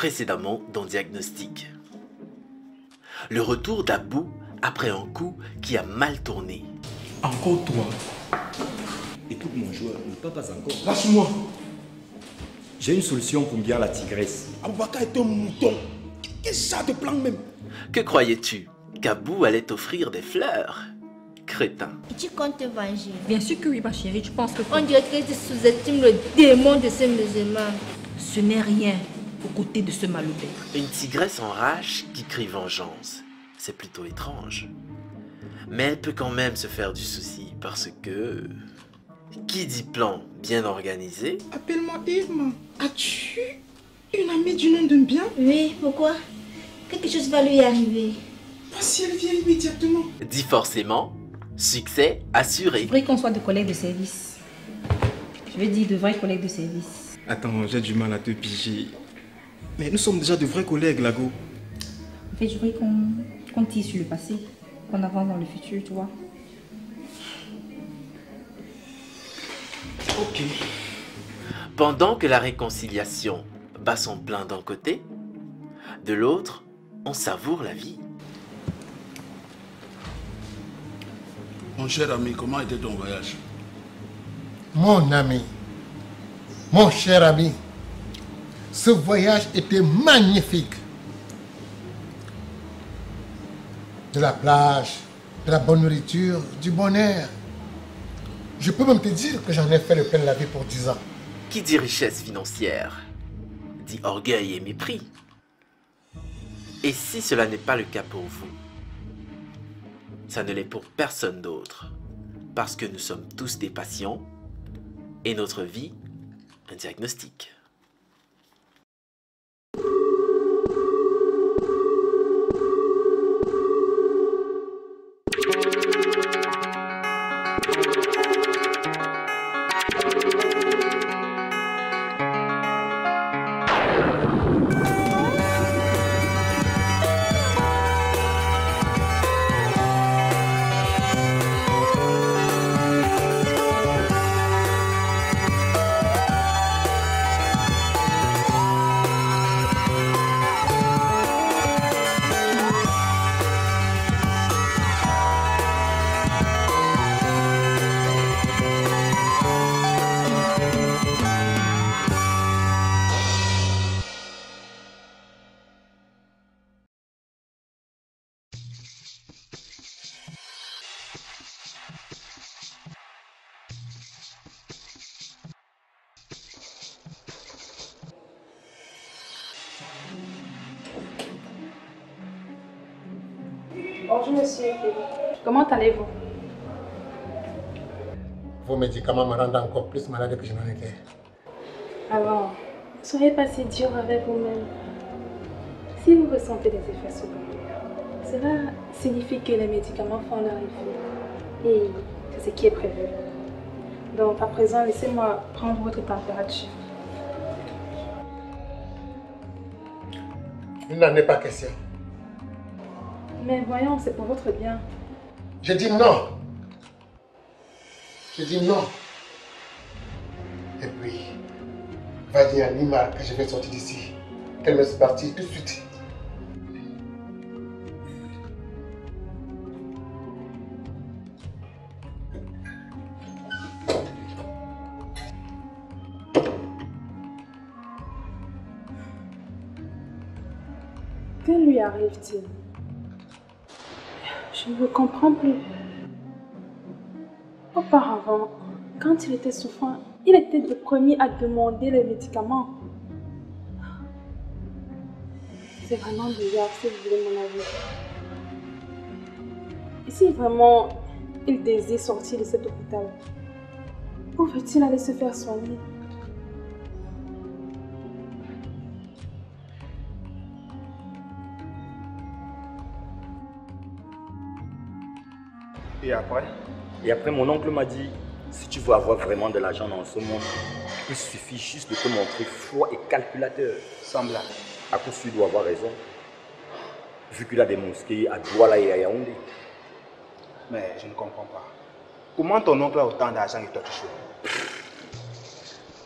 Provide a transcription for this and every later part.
Précédemment dans Diagnostic. Le retour d'Abou après un coup qui a mal tourné. Encore toi. Écoute mon joueur, ne pas encore. Lâche-moi. J'ai une solution pour bien la tigresse. Aboubakar est un mouton. Qu'est-ce que ça te plante même? Que croyais-tu? Qu'Abou allait t'offrir des fleurs? Crétin. Et tu comptes te venger? Bien sûr que oui, ma chérie, tu penses que... On dirait que tu sous-estimes le démon de ce musulman. Ce n'est rien aux côtés de ce malheureux. Une tigresse en rage qui crie vengeance. C'est plutôt étrange. Mais elle peut quand même se faire du souci parce que... Qui dit plan bien organisé? Appelle-moi Irma. As-tu une amie du nom de bien? Oui, pourquoi? Quelque chose va lui arriver. Pas si elle vient immédiatement. Dit forcément, succès assuré. Je voudrais qu'on soit des collègues de service. Je veux dire de vrais collègues de service. Attends, j'ai du mal à te piger. Mais nous sommes déjà de vrais collègues, Lago. En fait, je voudrais qu'on tire sur le passé, qu'on avance dans le futur, tu vois. Ok. Pendant que la réconciliation bat son plein d'un côté, de l'autre, on savoure la vie. Mon cher ami, comment était ton voyage? Mon ami, mon cher ami, ce voyage était magnifique. De la plage, de la bonne nourriture, du bon air. Je peux même te dire que j'en ai fait le plein de la vie pour 10 ans. Qui dit richesse financière, dit orgueil et mépris. Et si cela n'est pas le cas pour vous, ça ne l'est pour personne d'autre, parce que nous sommes tous des patients et notre vie, un diagnostic. Bonjour monsieur, comment allez-vous? Vos médicaments me rendent encore plus malade que je n'en étais. Alors, ne soyez pas si dur avec vous-même. Si vous ressentez des effets secondaires, cela signifie que les médicaments font leur effet. Et c'est ce qui est prévu. Donc à présent, laissez-moi prendre votre température. Il n'en est pas question. Mais voyons, c'est pour votre bien. Je dis non. Je dis non. Et puis, va dire à Nima que je vais sortir d'ici. Qu'elle me laisse partir tout de suite. Que lui arrive-t-il? Je ne le comprends plus. Auparavant, quand il était souffrant, il était le premier à demander les médicaments. C'est vraiment bizarre si vous voulez mon avis. Et si vraiment il désire sortir de cet hôpital, où veut-il aller se faire soigner? Et après, mon oncle m'a dit, si tu veux avoir vraiment de l'argent dans ce monde, il suffit juste de te montrer froid et calculateur. Semblable. À coup sûr, il doit avoir raison. Vu qu'il a des mosquées à Douala et à Yaoundé. Mais je ne comprends pas. Comment ton oncle a autant d'argent et toi tu chômes?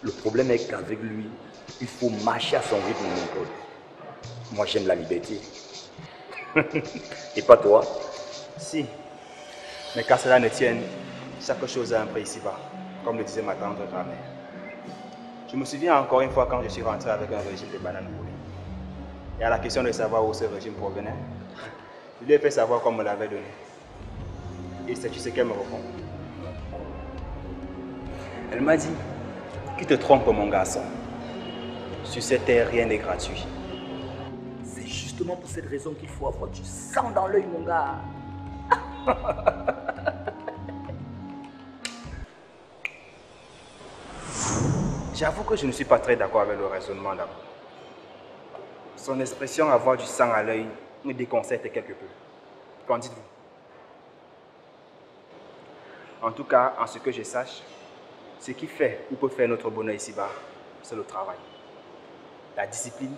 Le problème est qu'avec lui, il faut marcher à son rythme, mon oncle. Moi, j'aime la liberté. Et pas toi? Si. Mais qu'à cela ne tienne, chaque chose a un prix ici-bas, comme le disait ma tante grand-mère. Je me souviens encore une fois quand je suis rentré avec un régime de bananes brûlées. Et à la question de savoir où ce régime provenait, je lui ai fait savoir qu'on me l'avait donné. Et sais-tu ce qu'elle me répond? Elle m'a dit, tu te trompes mon garçon. Sur cette terre, rien n'est gratuit. C'est justement pour cette raison qu'il faut avoir du sang dans l'œil, mon gars. J'avoue que je ne suis pas très d'accord avec le raisonnement d'abord. Son expression avoir du sang à l'œil me déconcerte quelque peu. Qu'en dites-vous? En tout cas, en ce que je sache, ce qui fait ou peut faire notre bonheur ici-bas, c'est le travail, la discipline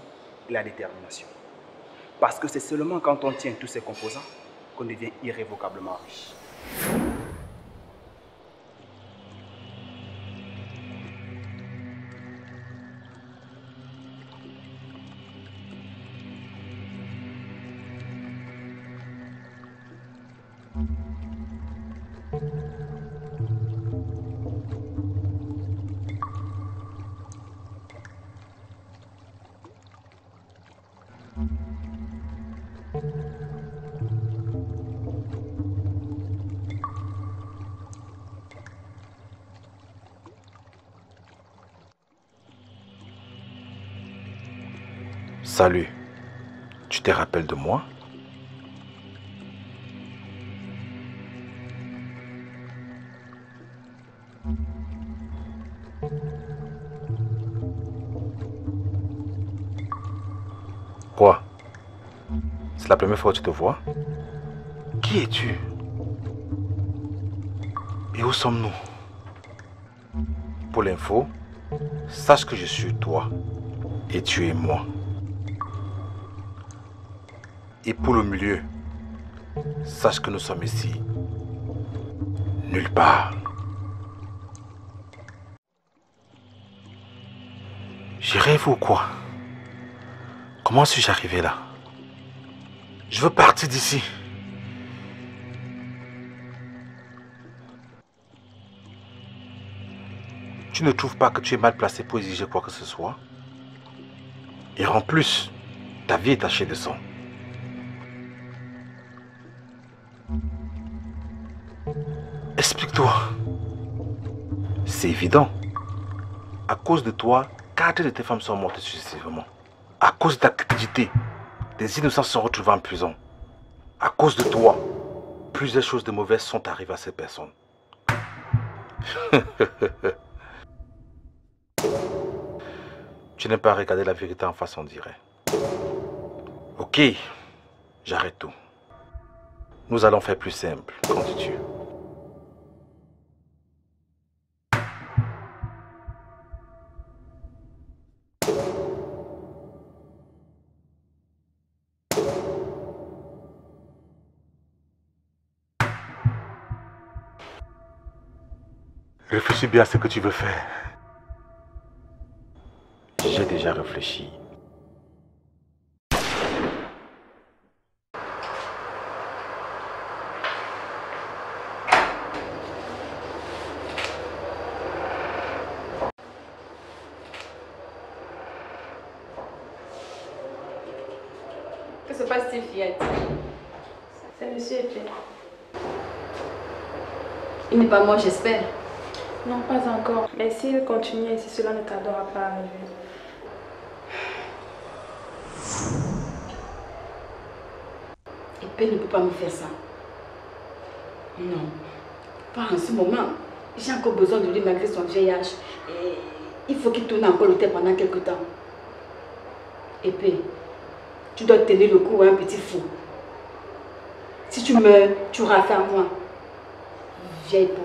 et la détermination. Parce que c'est seulement quand on tient tous ces composants qu'on devient irrévocablement riche. Salut, tu te rappelles de moi? Quoi? C'est la première fois que tu te vois? Qui es-tu? Et où sommes-nous? Pour l'info, sache que je suis toi et tu es moi. Et pour le milieu, sache que nous sommes ici, nulle part. J'y rêve ou quoi? Comment suis-je arrivé là? Je veux partir d'ici. Tu ne trouves pas que tu es mal placé pour exiger quoi que ce soit? Et en plus, ta vie est tachée de sang. Explique-toi. C'est évident. À cause de toi, 4 de tes femmes sont mortes successivement. À cause de ta cupidité, des innocents se sont retrouvés en prison. À cause de toi, plusieurs choses de mauvaises sont arrivées à ces personnes. Tu n'aimes pas regarder la vérité en face, on dirait. Ok, j'arrête tout. Nous allons faire plus simple, qu'en dis-tu? Réfléchis bien à ce que tu veux faire. J'ai déjà réfléchi. Que se passe-t-il, fillette? C'est monsieur Épée. Il n'est pas mort, j'espère. Non, pas encore. Mais s'il continue ainsi, cela ne tardera pas à arriver. Épée ne peut pas me faire ça. Non, pas en ce moment. J'ai encore besoin de lui malgré son vieil âge. Et il faut qu'il tourne encore le tête pendant quelque temps. Épée, tu dois tenir le coup à un petit fou. Si tu meurs, tu auras affaire à moi. Vieille pauvre.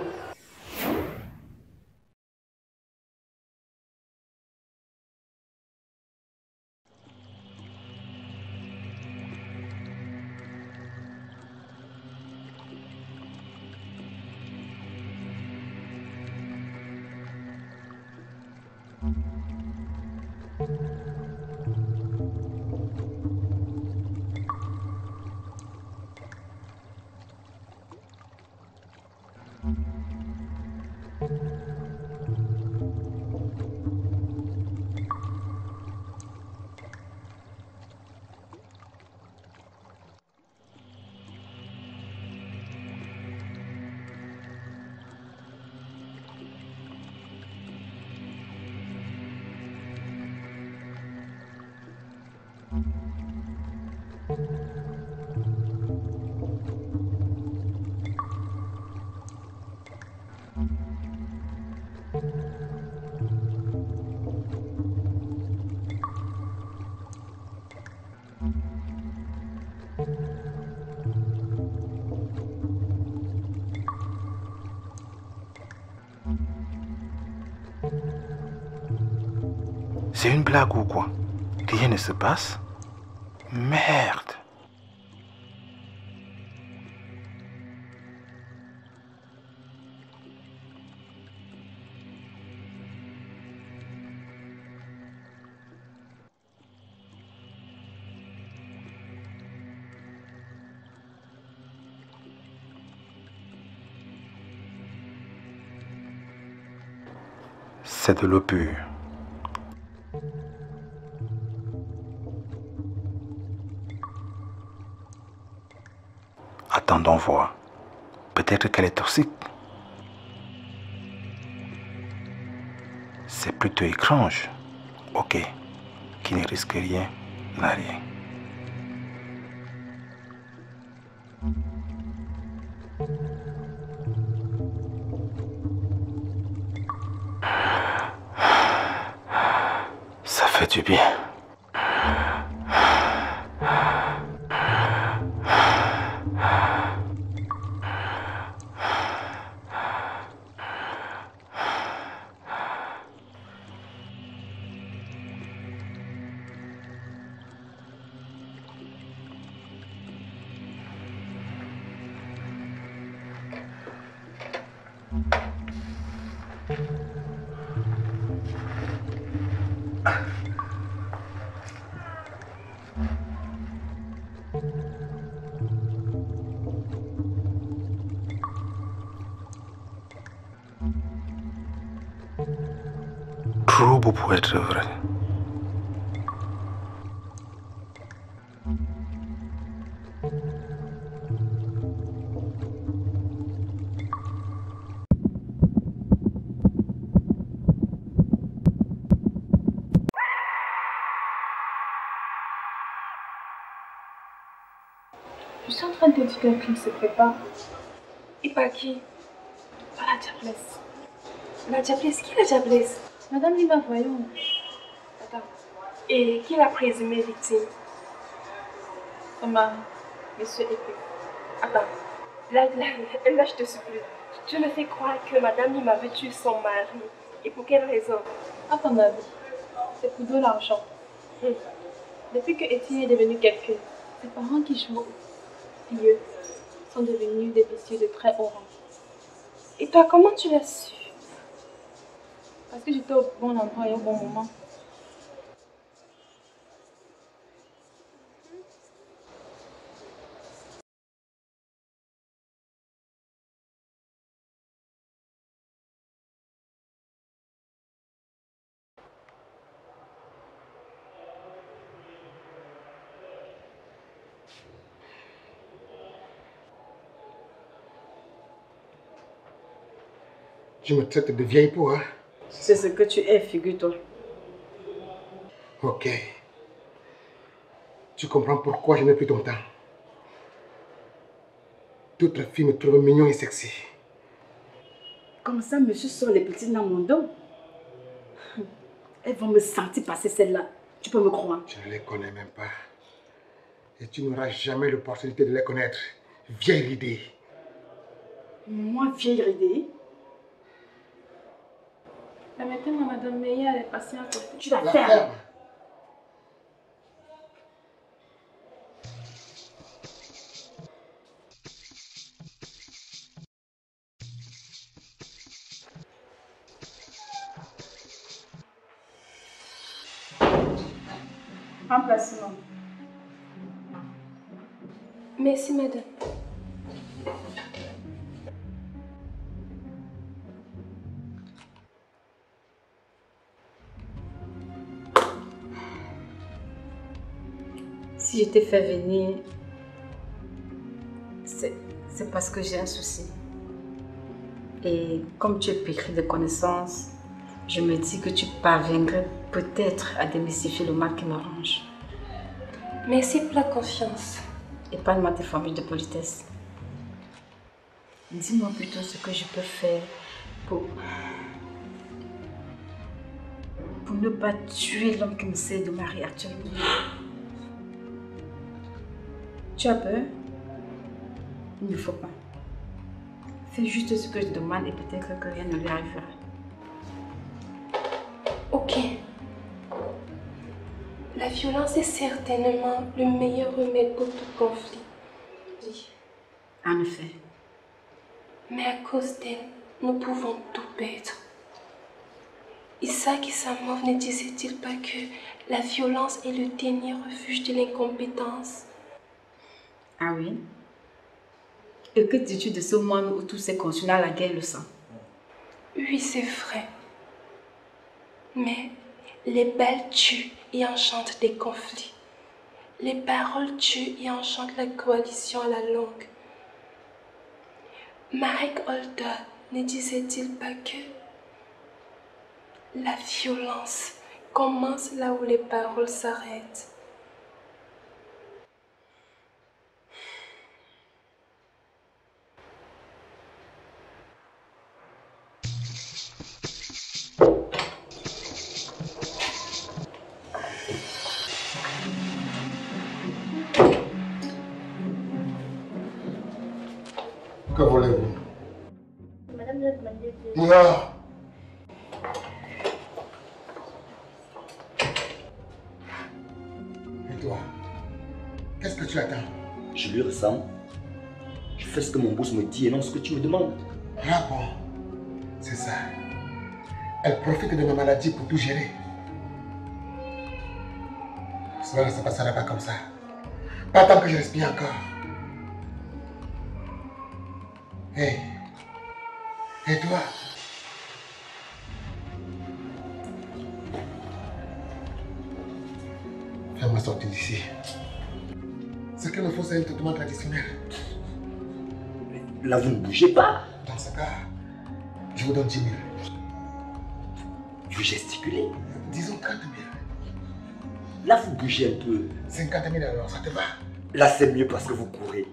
C'est une blague ou quoi? Rien ne se passe? Merde! C'est de l'eau pure. Attendons voir. Peut-être qu'elle est toxique. C'est plutôt étrange. Ok. Qui ne risque rien n'a rien. Ça fait du bien. Trop beau pour être vrai. Je suis en train de te dire qu'un crime se prépare. Et par qui? Par la diablesse. La diablesse? Qui est la diablesse? Madame Lima, voyons. Attends. Et qui l'a présumée victime? Son mari, monsieur Épée. Attends. Là, je te supplie. Tu me fais croire que Madame Lima veut tuer son mari. Et pour quelle raison? À ton avis, c'est pour de l'argent. Depuis que Étienne est devenu quelqu'un, ses parents qui jouent vieux sont devenus des vicieux de très haut rang. Et toi, comment tu l'as su? Parce que j'étais au bon endroit et au bon moment. Tu me traites de vieille peau, hein? C'est ce que tu es, figure-toi. Ok. Tu comprends pourquoi je n'ai plus ton temps. Toutes les filles me trouvent mignon et sexy. Comme ça, monsieur sort les petites dans mon dos. Elles vont me sentir passer celle-là. Tu peux me croire. Je ne les connais même pas. Et tu n'auras jamais l'opportunité de les connaître. Vieille ridée. Moi, vieille ridée? Permettez-moi, Madame Meyer, elle est patiente. Tu la fermes. Emplacement. Merci, madame. Si je t'ai fait venir, c'est parce que j'ai un souci. Et comme tu es pétri de connaissances, je me dis que tu parviendrais peut-être à démystifier le mal qui m'arrange. Merci pour la confiance. Épargne-moi tes formules de politesse. Dis-moi plutôt ce que je peux faire pour ne pas tuer l'homme qui me sert de mari actuellement. Tu as peur? Il ne faut pas. Fais juste ce que je demande et peut-être que rien ne lui arrivera. Ok. La violence est certainement le meilleur remède pour tout conflit. Oui. En effet. Mais à cause d'elle, nous pouvons tout perdre. Isaac Asimov ne disait-il pas que la violence est le dernier refuge de l'incompétence? Ah oui? Et que dis-tu de ce monde où tous ces consulaires la guerre le sang? Oui, c'est vrai. Mais les balles tuent et enchantent des conflits. Les paroles tuent et enchantent la coalition à la longue. Marek Holder ne disait-il pas que la violence commence là où les paroles s'arrêtent? Que voulez-vous? Madame nous a demandé de... Non. Et toi? Qu'est-ce que tu attends? Je lui ressemble. Je fais ce que mon boss me dit et non ce que tu me demandes. Ah bon? C'est ça. Elle profite de ma maladie pour tout gérer. Cela ne se passera pas comme ça. Pas tant que je respire encore. Hé. Et toi? Fais-moi sortir d'ici. Ce qu'il me faut, c'est un traitement traditionnel. Là, vous ne bougez pas. Dans ce cas, je vous donne 10 000. Vous gesticulez. Disons 30 000. Là, vous bougez un peu. 50 000 alors, ça te va? Là, c'est mieux parce que vous courez.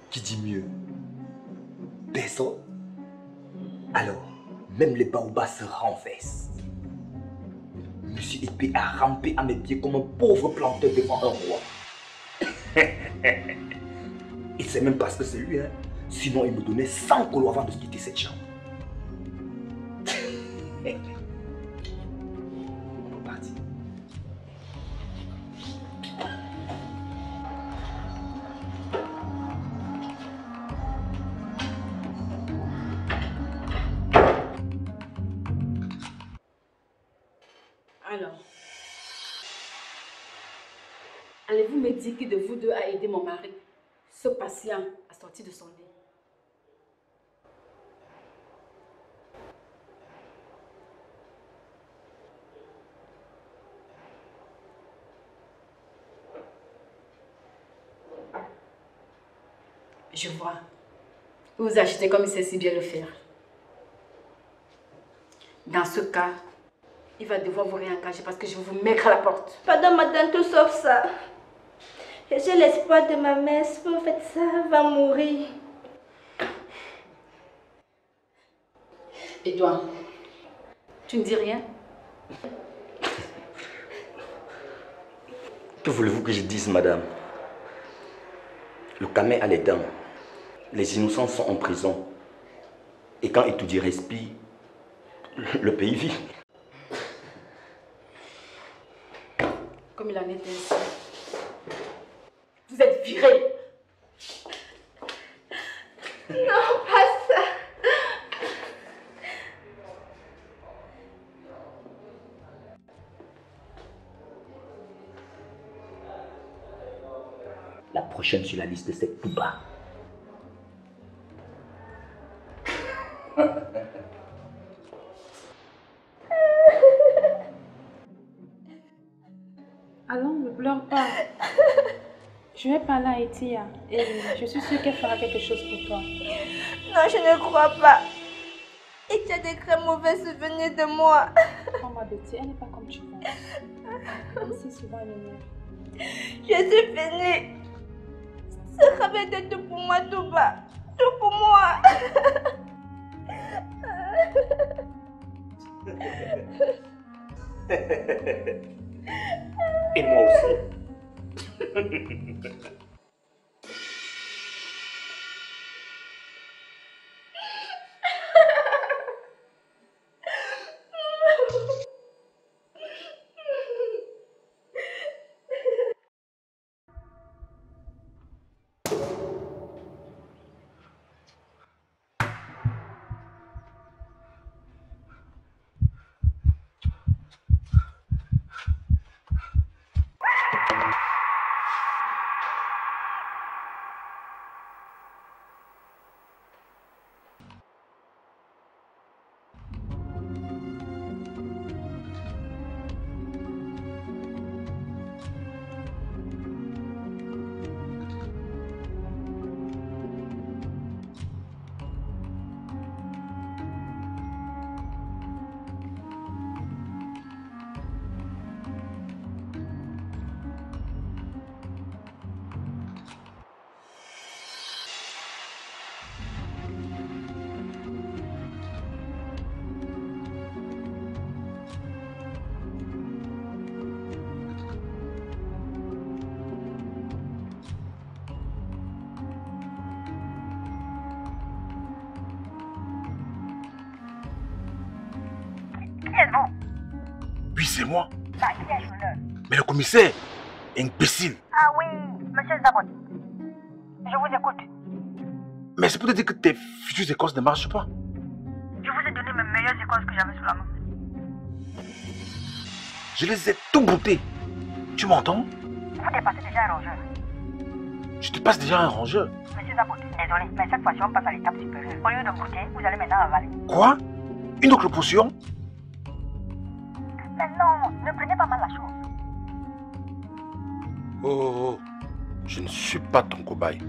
Qui dit mieux? Personne. Alors, même les baobabs se renversent. Monsieur Épée a rampé à mes pieds comme un pauvre planteur devant un roi. Et c'est même parce que c'est lui, hein. Sinon, il me donnait 100 colos avant de quitter cette chambre. On peut partir. Alors, allez-vous me dire qui de vous deux a aidé mon mari, ce patient, à sortir de son lit? Je vois. Vous vous achetez comme il sait si bien le faire. Dans ce cas, il va devoir vous réengager parce que je vais vous mettre à la porte. Pardon madame, tout sauf ça. Et j'ai l'espoir de ma mère, si vous faites ça, elle va mourir. Edouard, tu ne dis rien? Que voulez-vous que je dise, madame? Le camé a les dents. Les innocents sont en prison. Et quand Etoudi respire, le pays vit. Comme il en est ainsi. Vous êtes virés. Non, pas ça. La prochaine sur la liste, c'est Pouba. Allons, ne pleure pas. Je vais parler à Etia et je suis sûre qu'elle fera quelque chose pour toi. Non, je ne crois pas. Etia a des très mauvais souvenirs de moi. Oh ma Betty, elle n'est pas comme tu penses. Comme si souvent elle m'énerve. Je suis finie. Ce travail était tout pour moi, tout bas. Tout pour moi. Et moi aussi. Oui, c'est moi. Mais le commissaire, imbécile. Ah oui, monsieur Zabot. Je vous écoute. Mais c'est pour te dire que tes futures écorces ne marchent pas. Je vous ai donné mes meilleures écorces que j'avais sous la main. Je les ai tout boutées. Tu m'entends? Vous dépassez déjà un rongeur. Je te passe déjà un rongeur. Monsieur Zabot, désolé, mais cette fois-ci on passe à l'étape supérieure. Au lieu de goûter, vous allez maintenant avaler. Quoi? Une autre potion? Mais non, ne prenez pas mal la chose. Oh, je ne suis pas ton cobaye.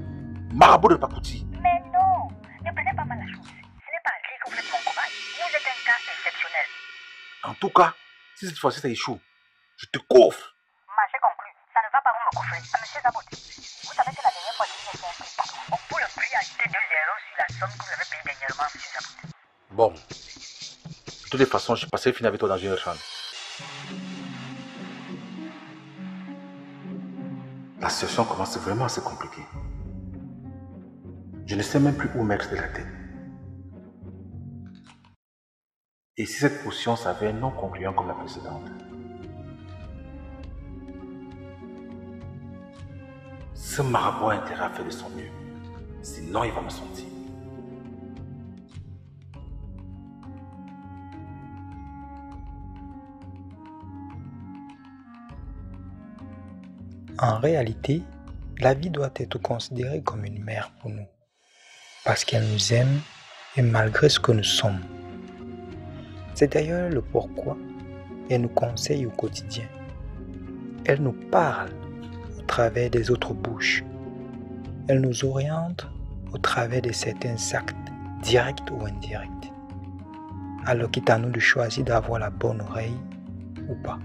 Marabout de Pakouti. Mais non, ne prenez pas mal la chose. Ce n'est pas un cri que vous êtes mon cobaye. Vous êtes un cas exceptionnel. En tout cas, si cette fois-ci ça échoue, je te coffre. Marché conclu, ça ne va pas vous me coffrer. Ah, monsieur Zabot, vous savez que la dernière fois que vous avez fait un prix, pour le prix a été 2 euros sur la somme que vous avez payée dernièrement, monsieur Zabot. Bon, de toutes les façons, je passerai finir avec toi dans une chambre. La situation commence vraiment à se compliquer. Je ne sais même plus où mettre de la tête. Et si cette potion s'avère non concluante comme la précédente? Ce marabout a intérêt à faire de son mieux. Sinon, il va me sentir. En réalité, la vie doit être considérée comme une mère pour nous, parce qu'elle nous aime et malgré ce que nous sommes. C'est d'ailleurs le pourquoi elle nous conseille au quotidien. Elle nous parle au travers des autres bouches. Elle nous oriente au travers de certains actes, directs ou indirects. Alors qu'il est à nous de choisir d'avoir la bonne oreille ou pas.